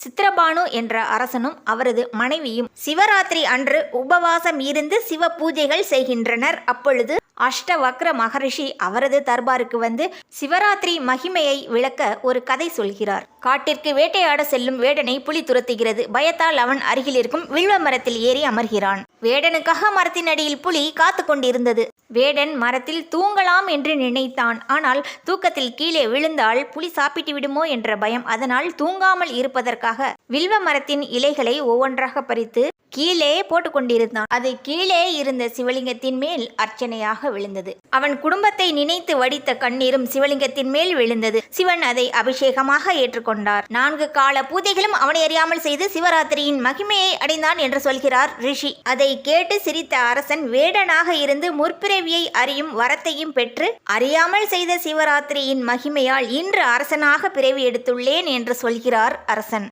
சித்திரபானு என்ற அரசனும் அவரது மனைவியும் சிவராத்திரி அன்று உபவாசம் இருந்து சிவ பூஜைகள் செய்கின்றனர். அப்பொழுது அஷ்டவக்ர மகரிஷி அவரது தர்பாருக்கு வந்து சிவராத்திரி மகிமையை விளக்க ஒரு கதை சொல்கிறார். காட்டிற்கு வேட்டையாட செல்லும் வேடனை புலி துரத்துகிறது. பயத்தால் அவன் அருகில் இருக்கும் வில்வ மரத்தில் ஏறி அமர்கிறான். வேடனுக்காக மரத்தின் அடியில் புலி காத்து கொண்டிருந்தது. வேடன் மரத்தில் தூங்கலாம் என்று நினைத்தான். ஆனால் தூக்கத்தில் கீழே விழுந்தால் புலி சாப்பிட்டு விடுமோ என்ற பயம். அதனால் தூங்காமல் இருப்பதற்காக வில்வ மரத்தின் இலைகளை ஒவ்வொன்றாக பறித்து கீழே போட்டு கொண்டிருந்தான். அது கீழே இருந்த சிவலிங்கத்தின் மேல் அர்ச்சனையாக விழுந்தது. அவன் குடும்பத்தை நினைத்து வடித்த கண்ணீரும் சிவலிங்கத்தின் மேல் விழுந்தது. சிவன் அதை அபிஷேகமாக ஏற்றுக்கொண்டார். 4 கால பூஜைகளும் அவனை அறியாமல் செய்து சிவராத்திரியின் மகிமையை அடைந்தான் என்று சொல்கிறார் ரிஷி. அதை கேட்டு சிரித்த அரசன் வேடனாக இருந்து முற்பிறவியை அறியும் வரத்தையும் பெற்று அறியாமல் செய்த சிவராத்திரியின் மகிமையால் இன்று அரசனாக பிறவி எடுத்துள்ளேன் என்று சொல்கிறார் அரசன்.